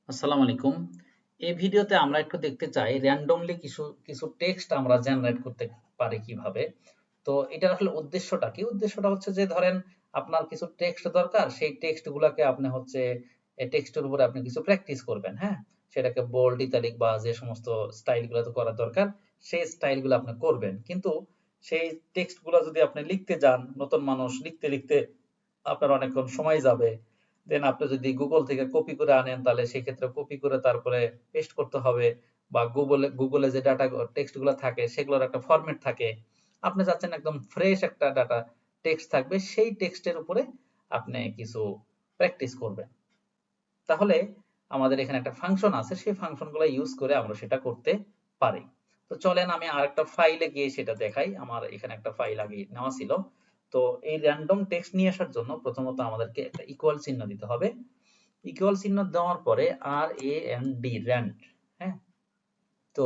আসসালামু আলাইকুম। এই ভিডিওতে আমরা একটু দেখতে চাই র্যান্ডমলি কিছু কিছু টেক্সট আমরা জেনারেট করতে পারি কিভাবে। তো এটার আসলে উদ্দেশ্যটা কি? উদ্দেশ্যটা হচ্ছে যে ধরেন আপনার কিছু টেক্সট দরকার, সেই টেক্সট গুলাকে আপনি হচ্ছে এই টেক্সটের উপরে আপনি কিছু প্র্যাকটিস করবেন, হ্যাঁ? সেটাকে বোল্ড, ইতালিক বা যে সমস্ত স্টাইল গুলাতে করা দরকার, সেই স্টাইল গুলো আপনি করবেন। কিন্তু সেই টেক্সট গুলা যদি আপনি লিখতে যান, নতুন মানুষ লিখতে লিখতে আপনার অনেকক্ষণ সময় যাবে। দেন আপনি যদি গুগল থেকে কপি করে আনেন তাহলে সেক্ষেত্রে কপি করে তারপরে পেস্ট করতে হবে, বা গুগলে যে ডাটা টেক্সট গুলো থাকে সেগুলোর একটা ফরম্যাট থাকে। আপনি চাচ্ছেন একদম ফ্রেশ একটা ডাটা টেক্সট থাকবে, সেই টেক্সটের উপরে আপনি কিছু প্র্যাকটিস করবেন। তাহলে আমাদের এখানে একটা ফাংশন আছে, সেই ফাংশনগুলো ইউজ করে আমরা সেটা করতে পারি। তো চলেন আমি আরেকটা ফাইলে গিয়ে সেটা দেখাই। আমার এখানে একটা ফাইল আগে নেওয়া ছিল। তো এই র্যান্ডম টেক্সট নিয়ে আসার জন্য প্রথমত আমাদেরকে একটা ইকুয়াল চিহ্ন দিতে হবে। ইকুয়াল চিহ্ন দেওয়ার পরে আর এ এন ডি র্যান্ড, হ্যাঁ? তো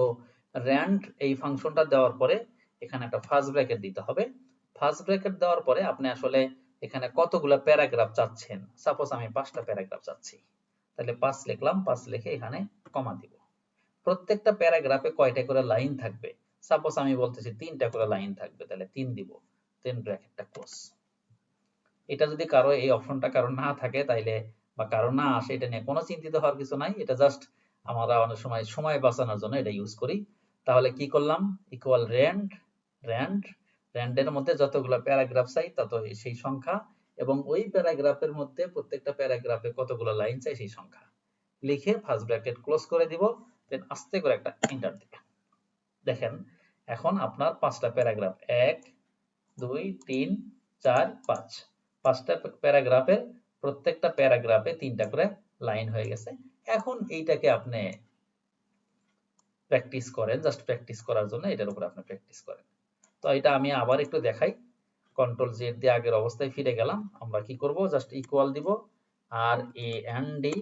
র্যান্ড এই ফাংশনটা দেওয়ার পরে এখানে একটা ফার্স্ট ব্র্যাকেট দিতে হবে। ফার্স্ট ব্র্যাকেট দেওয়ার পরে আপনি আসলে এখানে কতগুলা প্যারাগ্রাফ চাচ্ছেন। সাপোজ আমি 5টা প্যারাগ্রাফ চাচ্ছি, তাহলে 5 লিখলাম, 5 লিখে এখানে কমা দিব। প্রত্যেকটা প্যারাগ্রাফে কয়টা করে লাইন থাকবে? সাপোজ আমি বলতেছি 3টা করে লাইন থাকবে, তাহলে 3 দিব, 3 ব্র্যাকেটটা ক্লোজ। এটা যদি কারো এই অপশনটা কারো না থাকে তাইলে, বা কারো না আসে, এটা নিয়ে কোনো চিন্তিত হওয়ার কিছু নাই। এটা জাস্ট আমরা অনেক সময় সময় বাঁচানোর জন্য এটা ইউজ করি। তাহলে কি করলাম? ইকুয়াল র্যান্ড, র্যান্ড, র্যান্ডের মধ্যে যতগুলো প্যারাগ্রাফ চাই তত সেই সংখ্যা, এবং ওই প্যারাগ্রাফের মধ্যে প্রত্যেকটা প্যারাগ্রাফে কতগুলো লাইন চাই সেই সংখ্যা লিখে ফার্স্ট ব্র্যাকেট ক্লোজ করে দিব। দেন আস্তে করে একটা এন্টার দিবেন। দেখেন এখন আপনার 5টা প্যারাগ্রাফ, 1 2 3 4 5, 5টা প্যারাগ্রাফের প্রত্যেকটা প্যারাগ্রাফে 3টা করে লাইন হয়ে গেছে। এখন এইটাকে আপনি প্র্যাকটিস করেন, জাস্ট প্র্যাকটিস করার জন্য এটার উপর আপনি প্র্যাকটিস করেন। তো এটা আমি আবার একটু দেখাই। কন্ট্রোল জেড দিয়ে আগের অবস্থায় ফিরে গেলাম। আমরা কি করব? জাস্ট ইকুয়াল দিব আর এ এন ডি,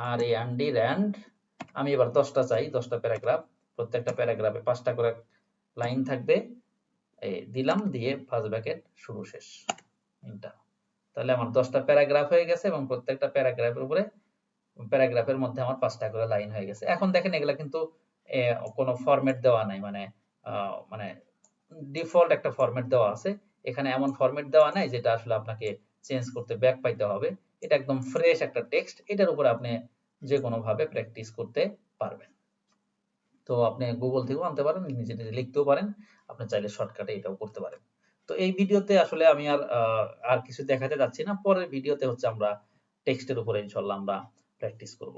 আর এ এন ডি র্যান্ড। আমি এবার 10টা চাই, 10টা প্যারাগ্রাফ, প্রত্যেকটা প্যারাগ্রাফে 5টা করে লাইন থাকবে। এই দিলাম, দিয়ে ফার্স্ট ব্র্যাকেট শুরু শেষ, এন্টার। তাহলে আমার 10টা প্যারাগ্রাফ হয়ে গেছে এবং প্রত্যেকটা প্যারাগ্রাফের উপরে, প্যারাগ্রাফের মধ্যে আমার 5টা করে লাইন হয়ে গেছে। এখন দেখেন এগুলা কিন্তু কোনো ফরম্যাট দেওয়া নাই, মানে ডিফল্ট একটা ফরম্যাট দেওয়া আছে। এখানে এমন ফরম্যাট দেওয়া নাই যেটা আসলে আপনাকে চেঞ্জ করতে ব্যাক পাইতে হবে। এটা একদম ফ্রেশ একটা টেক্সট, এটার উপরে আপনি যে কোনো ভাবে প্র্যাকটিস করতে পারবেন। তো আপনি গুগল থেকেও আনতে পারেন, নিজে নিজে লিখতেও পারেন, আপনি চাইলে শর্টকাটে এটাও করতে পারেন। তো এই ভিডিওতে আসলে আমি আর কিছু দেখাতে যাচ্ছি না। পরের ভিডিওতে হচ্ছে আমরা টেক্সটের উপরে ইনশাল্লাহ আমরা প্র্যাকটিস করব।